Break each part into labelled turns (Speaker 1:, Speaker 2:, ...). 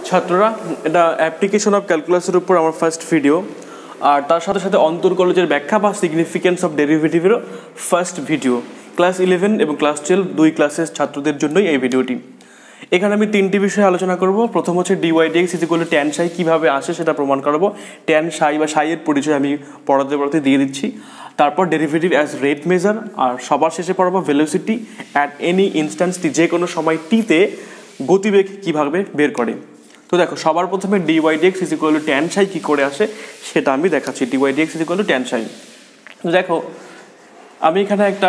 Speaker 1: ছাত্ররা, এটা application of ক্যালকুলাসের উপর আমার ফার্স্ট ভিডিও, আর তার সাথে সাথে অন্তর্কলজের ব্যাখ্যা বা সিগনিফিকেন্স অফ ডেরিভেটিভেরও ফার্স্ট ভিডিও। ক্লাস 11 এবং ক্লাস 12 দুই ক্লাসের ছাত্রদের জন্যই এই ভিডিওটি। এখানে আমি তিনটি বিষয়ে আলোচনা করব। প্রথম হচ্ছে dy/dx = tan psi কীভাবে আসে সেটা প্রমাণ করাবো। tan psi বা সাইয়ের পরিচয় আমি পড়াতে দিয়ে দিচ্ছি। তারপর ডেরিভেটিভ অ্যাজ রেট মেজার, আর সবার শেষে পড়াবো ভেলোসিটি অ্যাট এনি ইনস্ট্যান্স টি, যে কোনো সময় টিতে গতিবেগ কীভাবে বের করে। তো দেখো, সবার প্রথমে dy/dx = tan psi কী করে আসে সেটা আমি দেখাচ্ছি। dy/dx = tan psi। তো দেখো, আমি এখানে একটা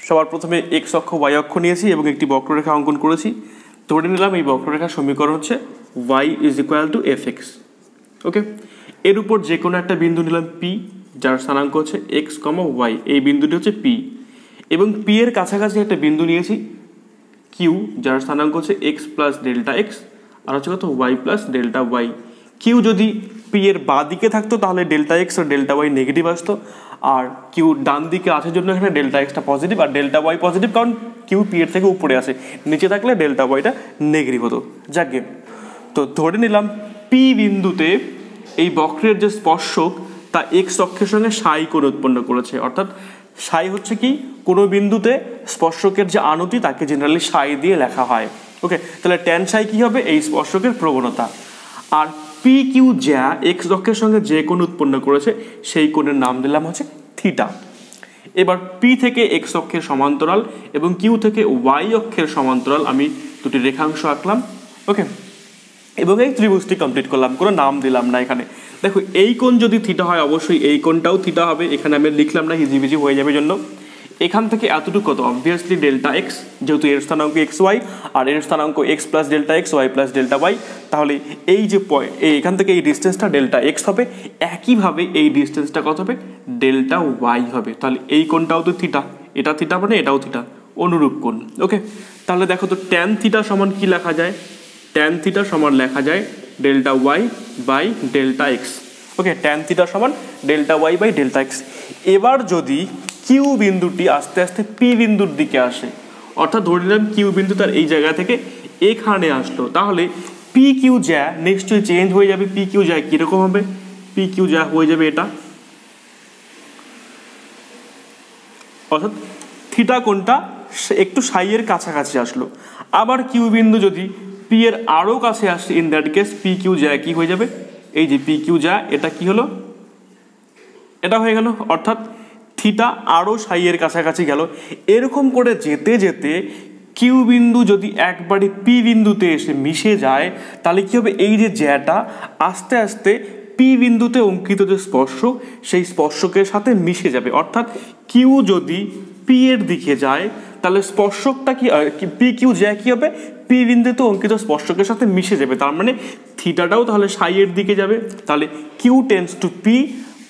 Speaker 1: সবার প্রথমে x অক্ষ y অক্ষ নিয়েছি এবং একটি বক্ররেখা অঙ্কন করেছি। ধরে নিলাম এই বক্ররেখার সমীকরণ হচ্ছে y = fx। ওকে, এর উপর যে কোনো একটা বিন্দু নিলাম p, যার স্থানাঙ্ক হচ্ছে x, y। এই বিন্দুটি হচ্ছে p, এবং p এর কাছাকাছি একটা বিন্দু নিয়েছি q, যার স্থানাঙ্ক হচ্ছে x + Δx, আর হচ্ছে কত y + Δy। q যদি p এর বাঁ দিকে থাকতো তাহলে Δx আর Δy নেগেটিভ আসতো, আর q ডান দিকে আসার জন্য এখানে Δxটা পজিটিভ আর Δy পজিটিভ, কারণ q p এর থেকে উপরে আসে, নিচে থাকলে Δyটা নেগেটিভ হতো। যাকে তো ধরে নিলাম p বিন্দুতে এই বক্রের যে স্পর্শক তা x অক্ষের সঙ্গে সাই কোণ উৎপন্ন করেছে। অর্থাৎ সাই হচ্ছে কি, কোনো বিন্দুতে স্পর্শকের যে আনতি তাকে জেনারেলি সাই দিয়ে লেখা হয়। ওকে, তাহলে tan psi কি হবে? এই স্পর্শকের প্রবণতা। আর পি কিউ যা x অক্ষের সঙ্গে যে কোণ উৎপন্ন করেছে সেই কোণের নাম দিলাম হচ্ছে থিটা। এবার পি থেকে x অক্ষের সমান্তরাল এবং কিউ থেকে y অক্ষের সমান্তরাল আমি দুটি রেখাংশ আঁকলাম। ওকে, এবং এই ত্রিভুজটি কমপ্লিট করলাম, কোনো নাম দিলাম না এখানে। দেখো, এই কোণ যদি থিটা হয় অবশ্যই এই কোণটাও থিটা হবে। এখানে আমি লিখলাম না, হিজিবিজি হয়ে যাবে জন্য। এখান থেকে এতটুকু কত? অবভিয়াসলি Δx, যেহেতু এর স্থানাঙ্ক xy আর এর স্থানাঙ্ক x + Δx, y + Δy। তাহলে এই যে এখান থেকে এই ডিস্টেন্সটা Δx হবে, একইভাবে এই ডিস্টেন্সটা কত হবে? Δy হবে। তাহলে এই কোণটাও তো থিটা, এটা থিটা মানে এটাও থিটা, অনুরূপ কোণ। ওকে, তাহলে দেখো তো tan থিটা সমান কি লেখা যায়? tan থিটা সমান লেখা যায় Δy/Δx। ওকে, tan থিটা সমান Δy/Δx। এবার যদি কিউ বিন্দুটি আস্তে আস্তে পি বিন্দুর দিকে আসে, অর্থাৎ ধরে নিলাম কিউ বিন্দু তার এই জায়গা থেকে এখানে আসলো, তাহলে পি কিউ যা নিশ্চয়ই চেঞ্জ হয়ে যাবে। পি কিউ যা কীরকম হবে? পি কিউ যা হয়ে যাবে এটা, অর্থাৎ থিটা কোণটা একটু সাইয়ের কাছাকাছি আসলো। আবার কিউ বিন্দু যদি পি এর আরও কাছে আসে, in that case P Q যা কি হয়ে যাবে? এই যে পি কিউ যা, এটা কি হলো? এটা হয়ে গেল, অর্থাৎ থিটা আরও সাইয়ের কাছাকাছি গেল। এরকম করে যেতে যেতে কিউ বিন্দু যদি একবারে পি বিন্দুতে এসে মিশে যায়, তাহলে কি হবে? এই যে জ্যাটা আস্তে আস্তে পি বিন্দুতে অঙ্কিত যে স্পর্শক, সেই স্পর্শকের সাথে মিশে যাবে। অর্থাৎ কিউ যদি পি এর দিকে যায় তাহলে স্পর্শকটা কি, পি কিউ জ্যা কি হবে? পি বিন্দুতে অঙ্কিত স্পর্শকের সাথে মিশে যাবে। তার মানে থিটাটাও তাহলে সাইয়ের দিকে যাবে। তাহলে কিউ টেন্স টু পি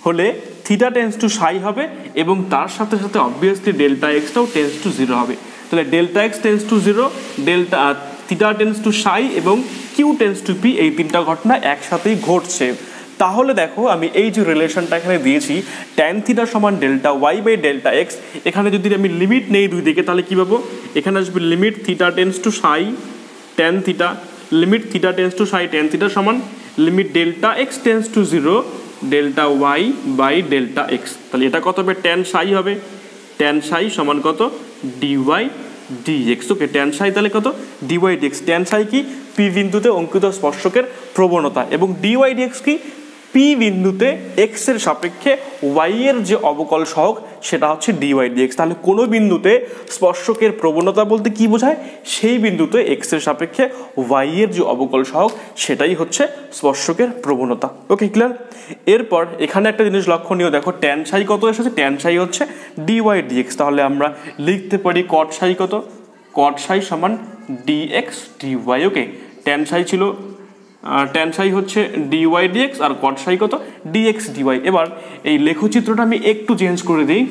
Speaker 1: হলে থিটা টেন্স টু সাই হবে, এবং তার সাথে সাথে অবভিয়াসলি Δxটাও টেন্স টু 0 হবে। তাহলে Δx tense to 0, theta tends to সাই এবং কিউ টেন্স টু পি, এই তিনটা ঘটনা একসাথেই ঘটছে। তাহলে দেখো, আমি এই যে রিলেশনটা এখানে দিয়েছি tan থিটা সমান Δy/Δx, এখানে যদি আমি লিমিট নেই দুই দিকে, তাহলে কী পাবো? এখানে আসবে limit theta tends to Sai tan theta, limit theta tends to Sai tan theta সমান limit Δx tense to 0 Δy/Δx। তাহলে এটা কত হবে? tan psi হবে। tan psi সমান কত? dy/dx। ওকে, tan psi তাহলে কত? dy/dx। tan psi কি? পি বিন্দুতে অঙ্কিত স্পর্শকের প্রবণতা, এবং dy/dx কি? পি বিন্দুতে x এর সাপেক্ষে y এর যে অবকল সহগ সেটা হচ্ছে dy/dx। তাহলে কোনো বিন্দুতে স্পর্শকের প্রবণতা বলতে কি বোঝায়? সেই বিন্দুতে x এর সাপেক্ষে y এর যে অবকল সহগ সেটাই হচ্ছে স্পর্শকের প্রবণতা। ওকে, ক্লিয়ার? এরপর এখানে একটা জিনিস লক্ষণীয়, দেখো tan psi কত এসেছে? tan psi হচ্ছে dy/dx। তাহলে আমরা লিখতে পারি cot psi কত? cot psi সমান dx dy। ওকে, tan psi ছিল, tan psi হচ্ছে dy/dx আর cot psi কত? dx dy। এবার এই লেখচিত্রটা আমি একটু চেঞ্জ করে দিই।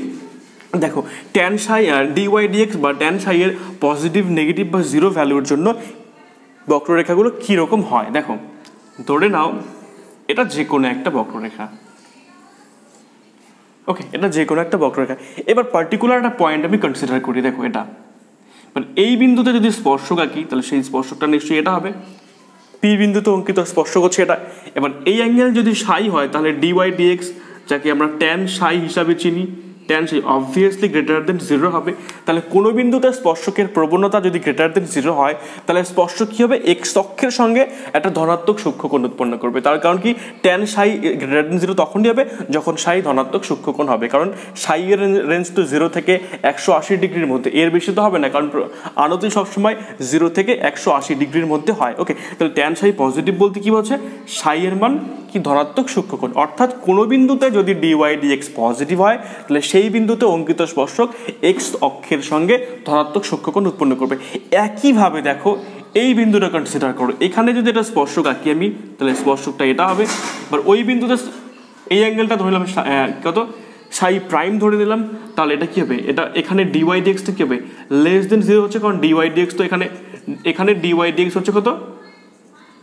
Speaker 1: দেখো, tan psi আর dy/dx বা tan psi এর পজিটিভ, নেগেটিভ বা 0 ভ্যালুর জন্য বক্ররেখাগুলো কীরকম হয়। দেখো, ধরে নাও এটা যে কোনো একটা বক্ররেখা। ওকে, এটা যে কোনো একটা বক্ররেখা। এবার পার্টিকুলার একটা পয়েন্ট আমি কনসিডার করি। দেখো, এটা মানে এই বিন্দুতে যদি স্পর্শক আঁকি তাহলে সেই স্পর্শকটা নিশ্চয়ই এটা হবে। পি বিন্দুতে অঙ্কিত স্পর্শক হচ্ছে এটা। এবার এই অ্যাঙ্গেল যদি সাই হয় তাহলে ডিওয়াই ডিএক্স, যাকে আমরা ট্যান সাই হিসাবে চিনি, ট্যান সাই অবভিয়াসলি গ্রেটার দেন 0 হবে। তাহলে কোনো বিন্দুতে স্পর্শকের প্রবণতা যদি গ্রেটার দেন 0 হয় তাহলে স্পর্শক কী হবে, এক্স অক্ষের সঙ্গে একটা ধনাত্মক সূক্ষ্মকোণ উৎপন্ন করবে। তার কারণ কি, ট্যান সাই গ্রেটার দেন 0 তখনই হবে যখন সাই ধনাত্মক সূক্ষ্মকোণ হবে, কারণ সাই এর রেঞ্জ তো 0 থেকে 180 ডিগ্রির মধ্যে, এর বেশি তো হবে না, কারণ আনতি সবসময় 0 থেকে 180 ডিগ্রির মধ্যে হয়। ওকে, তাহলে ট্যান সাই পজিটিভ বলতে কি বলছে, সাই এর মান কি ধনাত্মক সূক্ষ্মকোণ, অর্থাৎ কোনো বিন্দুতে যদি ডিওয়াই ডিএক্স পজিটিভ হয় তাহলে সেই বিন্দুতে অঙ্কিত স্পর্শক এক্স অক্ষের সঙ্গে ধনাত্মক সূক্ষ্মকোণ উৎপন্ন করবে। একইভাবে দেখো এই বিন্দুটা কনসিডার করো, এখানে যদি এটা স্পর্শক আঁকি আমি তাহলে স্পর্শকটা এটা হবে। এবার ওই বিন্দুতে এই অ্যাঙ্গেলটা ধরলাম কত, সাই প্রাইম ধরে নিলাম, তাহলে এটা কী হবে, এটা এখানে ডিওয়াই ডিএক্সটা কী হবে, লেস দেন 0 হচ্ছে, কারণ ডিওয়াই ডিএক্স তো এখানে ডিওয়াই ডিএক্স হচ্ছে কত,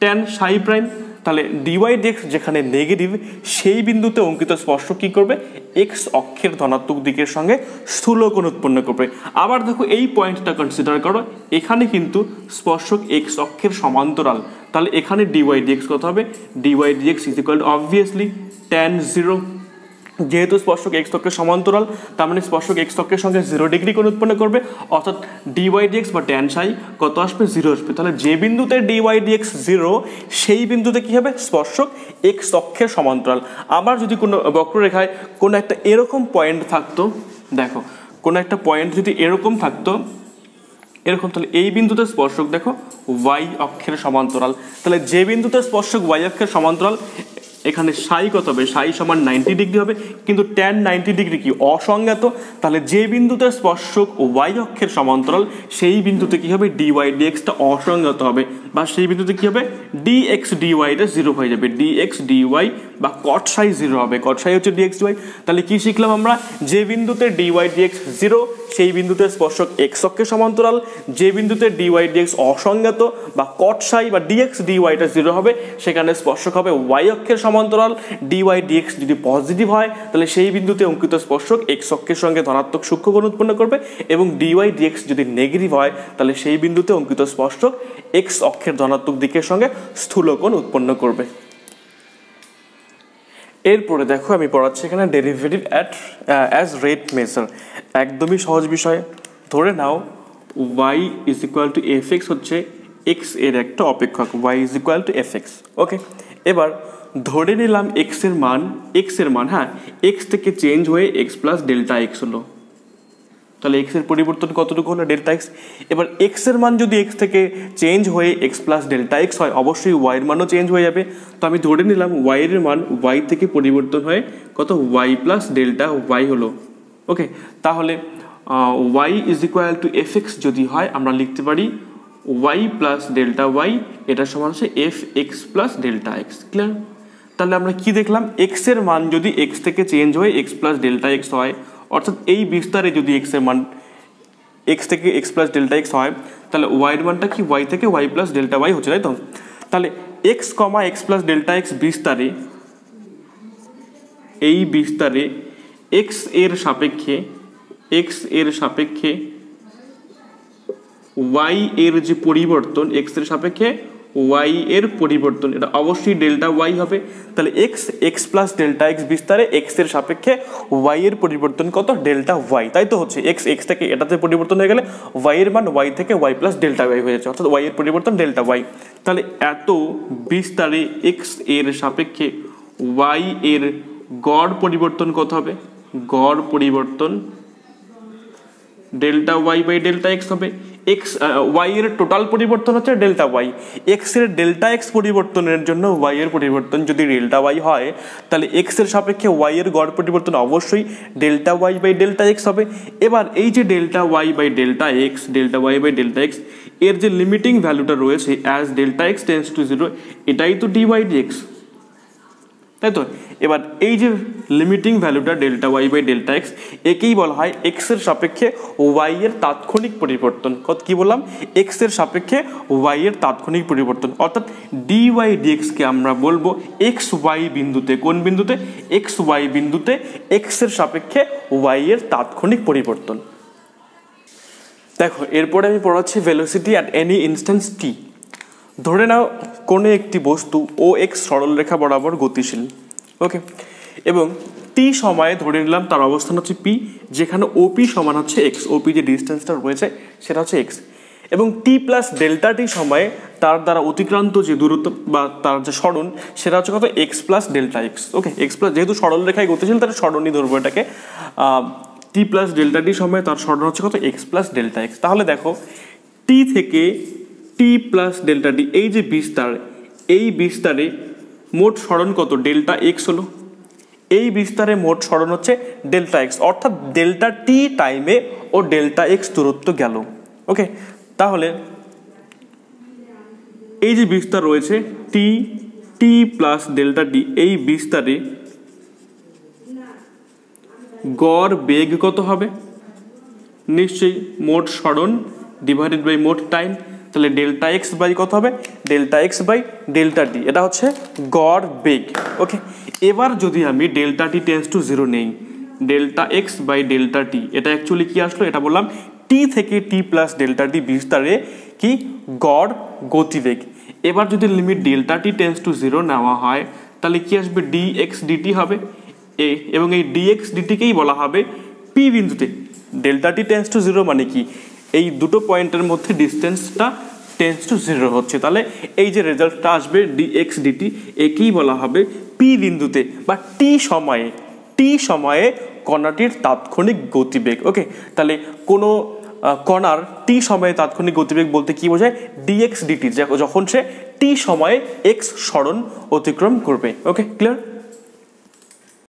Speaker 1: ট্যান সাই প্রাইম। তাহলে ডিওয়াই ডিএক্স যেখানে নেগেটিভ সেই বিন্দুতে অঙ্কিত স্পর্শক কী করবে, এক্স অক্ষের ধনাত্মক দিকের সঙ্গে স্থূলকোণ উৎপন্ন করবে। আবার দেখো এই পয়েন্টটা কনসিডার করো, এখানে কিন্তু স্পর্শক এক্স অক্ষের সমান্তরাল, তাহলে এখানে ডিওয়াই ডিএক্স কত হবে, dy dx is equal to obviously tan 0। যেহেতু স্পর্শক এক্স অক্ষের সমান্তরাল তার মানে স্পর্শক এক্স অক্ষের সঙ্গে 0 ডিগ্রি কোণ উৎপন্ন করবে, অর্থাৎ ডিওয়াই ডিএক্স বা ট্যান সাই কত আসবে, 0 আসবে। তাহলে যে বিন্দুতে ডিওয়াই ডিএক্স 0 সেই বিন্দুতে কী হবে, স্পর্শক এক্স অক্ষের সমান্তরাল। আবার যদি কোনো বক্ররেখায় কোনো একটা এরকম পয়েন্ট থাকতো, দেখো কোনো একটা পয়েন্ট যদি এরকম থাকতো এরকম, তাহলে এই বিন্দুতে স্পর্শক দেখো ওয়াই অক্ষের সমান্তরাল, তাহলে যে বিন্দুতে স্পর্শক ওয়াই অক্ষের সমান্তরাল এখানে সাই কত হবে, সাই সমান 90 ডিগ্রি হবে, কিন্তু ট্যান 90 ডিগ্রি কি অসংজ্ঞাত, তাহলে যে বিন্দুতে স্পর্শক ওয়াই অক্ষের সমান্তরাল সেই বিন্দুতে কি হবে, ডিওয়াই ডিএক্সটা অসংজ্ঞাত হবে, বা সেই বিন্দুতে কি হবে, ডিএক্স ডিওয়াইটা 0 হয়ে যাবে, ডিএক্স ডিওয়াই বা কট সাই 0 হবে, কট সাই হচ্ছে ডিএক্স ডিওয়াই। তাহলে কি শিখলাম আমরা, যে বিন্দুতে ডিওয়াই ডিএক্স 0 সেই বিন্দুতে স্পর্শক এক্স অক্ষের সমান্তরাল, যে বিন্দুতে ডিওয়াই ডিএক্স অসংজ্ঞাত বা কট সাই বা ডিএক্স ডিওয়াইটা 0 হবে সেখানে স্পর্শক হবে ওয়াই অক্ষের সমান্তরাল। ডিওয়াই ডিএক্স যদি পজিটিভ হয় তাহলে সেই বিন্দুতে অঙ্কিত স্পর্শক এক্স অক্ষের সঙ্গে ধনাত্মক সূক্ষ্মকোণ উৎপন্ন করবে, এবং ডিওয়াই ডিএক্স যদি নেগেটিভ হয় তাহলে সেই বিন্দুতে অঙ্কিত স্পর্শক এক্স অক্ষের ধনাত্মক দিকের সঙ্গে স্থূলকোণ উৎপন্ন করবে। এরপরে দেখো আমি পড়াচ্ছি এখানে ডেরিভেটিভ অ্যাজ রেট মেজার, একদমই সহজ বিষয়। ধরে নাও Y is equal to F X হচ্ছে এক্স এর একটা অপেক্ষক, Y is equal to F X. Okay, এবার ধরে নিলাম এক্স এর মান হ্যাঁ এক্স থেকে চেঞ্জ হয়ে এক্স প্লাস ডেল্টা এক্স হলো, তাহলে এক্স এর পরিবর্তন কতটুকু হলো, ডেল্টা এক্স। এবার এক্স এর মান যদি এক্স থেকে চেঞ্জ হয়ে এক্স প্লাস ডেল্টা এক্স হয় অবশ্যই ওয়াই এর মানও চেঞ্জ হয়ে যাবে, তো আমি ধরে নিলাম ওয়াই এর মান ওয়াই থেকে পরিবর্তন হয়ে কত, ওয়াই প্লাস ডেল্টা ওয়াই হলো। ওকে, তাহলে y is equal to F x যদি হয় আমরা লিখতে পারি ওয়াই প্লাস ডেল্টা ওয়াই, এটা সমান হচ্ছে F x plus delta x. Clear? তাহলে আমরা কি দেখলাম, এক্স এর মান যদি এক্স থেকে চেঞ্জ হয়ে এক্স প্লাস ডেল্টা এক্স হয়, অর্থাৎ এই বিস্তারে যদি এক্স এর মান এক্স থেকে এক্স প্লাস ডেল্টা এক্স হয় তাহলে ওয়াই এর মানটা কি ওয়াই থেকে ওয়াই প্লাস ডেল্টা ওয়াই হচ্ছে, তাই তো? তাহলে x comma x plus delta x বিস্তারে, এই বিস্তারে এক্স এর সাপেক্ষে ওয়াই এর যে পরিবর্তন, এক্স এর সাপেক্ষে ওয়াই এর পরিবর্তন এটা অবশ্যই ডেল্টা ওয়াই হবে। তাহলে এক্স প্লাস ডেল্টা এক্স বিস্তারে এক্স এর সাপেক্ষে ওয়াই এর পরিবর্তন কত, ডেল্টা ওয়াই, তাই তো হচ্ছে এক্স থেকে এটাতে পরিবর্তন হয়ে গেলে ওয়াই এর মান ওয়াই থেকে ওয়াই প্লাস ডেল্টা ওয়াই হয়ে যাচ্ছে, অর্থাৎ ওয়াই এর পরিবর্তন ডেল্টা ওয়াই। তাহলে এত বিস্তারে এক্স এর সাপেক্ষে ওয়াই এর গড় পরিবর্তন কত হবে, গড় পরিবর্তন delta Y by delta x হবে। এক্স ওয়াই এর টোটাল পরিবর্তন হচ্ছে ডেল্টা ওয়াই, এক্স এর ডেল্টা এক্স পরিবর্তনের জন্য ওয়াই এর পরিবর্তন যদি ডেল্টা ওয়াই হয় তাহলে এক্স এর সাপেক্ষে ওয়াই এর গড় পরিবর্তন অবশ্যই delta Y by delta x হবে। এবার এই যে delta Y by delta x এর যে লিমিটিং ভ্যালুটা রয়েছে as delta x tends to 0, এটাই তো ডিওয়াই ডিএক্স, তাই তো? এবার এই যে লিমিটিং ভ্যালুটা delta Y by delta X, একেই বলা হয় এক্স এর সাপেক্ষে ওয়াই এর তাৎক্ষণিক পরিবর্তন। কি বললাম, এক্স এর সাপেক্ষে ওয়াই এর তাৎক্ষণিক পরিবর্তন, অর্থাৎ ডিওয়াই ডিএক্সকে আমরা বলবো এক্স ওয়াই বিন্দুতে, কোন বিন্দুতে, এক্স ওয়াই বিন্দুতে এক্স এর সাপেক্ষে ওয়াই এর তাৎক্ষণিক পরিবর্তন। দেখো এরপরে আমি পড়াচ্ছি ভেলোসিটি অ্যাট এনি ইনস্ট্যান্স টি। ধরে নাও কোনো একটি বস্তু ও এক্স সরলরেখা বরাবর গতিশীল, ওকে, এবং টি সময়ে ধরে নিলাম তার অবস্থান হচ্ছে পি, যেখানে ওপি সমান হচ্ছে এক্স, ওপি যে ডিস্টেন্সটা রয়েছে সেটা হচ্ছে এক্স, এবং টি প্লাস ডেল্টা টি সময়ে তার দ্বারা অতিক্রান্ত যে দূরত্ব বা তার যে সরণ সেটা হচ্ছে কত এক্স প্লাস ডেল্টা এক্স, ওকে, এক্স প্লাস যেহেতু সরলরেখায় গতিশীল তাহলে সরণই ধরবো এটাকে, টি প্লাস ডেল্টা টি সময়ে তার সরণ হচ্ছে কত এক্স প্লাস ডেল্টা এক্স। তাহলে দেখো টি থেকে টি প্লাস ডেল্টা টি এই যে বিস্তার, এই বিস্তারে মোট সরণ কত ডেল্টা এক্স হলো, এই বিস্তারে মোট সরণ হচ্ছে ডেল্টা এক্স, অর্থাৎ ডেল্টা টি টাইমে ও ডেল্টা এক্স দূরত্ব গেল, ওকে। তাহলে এই যে বিস্তার রয়েছে টি টি প্লাস ডেল্টা টি, এই বিস্তারে গড় বেগ কত হবে, নিশ্চয়ই মোট সরণ ডিভাইডেড বাই মোট টাইম, তাহলে ডেল্টা এক্স বাই কত হবে ডেল্টা এক্স বাই ডেল্টা টি, এটা হচ্ছে গড় বেগ, ওকে। এবার যদি আমি delta T tends to zero নেই, ডেল্টা এক্স বাই ডেল্টা টি, এটা অ্যাকচুয়ালি কি আসলো, এটা বললাম টি থেকে টি প্লাস ডেল্টা টি বিস্তারে কি গড় গতিবেগ। এবার যদি limit delta T tends to zero নেওয়া হয় তাহলে কি আসবে ডি এক্স ডিটি হবে, এবং এই ডি এক্স ডিটিকেই বলা হবে পি বিন্দুতে, delta T tends to zero মানে কি এই দুটো পয়েন্টের মধ্যে ডিস্টেন্সটা টেন্স টু জিরো হচ্ছে, তাহলে এই যে রেজাল্টটা আসবে ডি এক্স ডিটি একেই বলা হবে পি বিন্দুতে বা টি সময়ে কণাটির তাৎক্ষণিক গতিবেগ, ওকে। তাহলে কোনো কণার টি সময়ে তাৎক্ষণিক গতিবেগ বলতে কি বোঝায়, ডিএক্স ডিটি, যখন সে টি সময়ে এক্স সরণ অতিক্রম করবে, ওকে, ক্লিয়ার।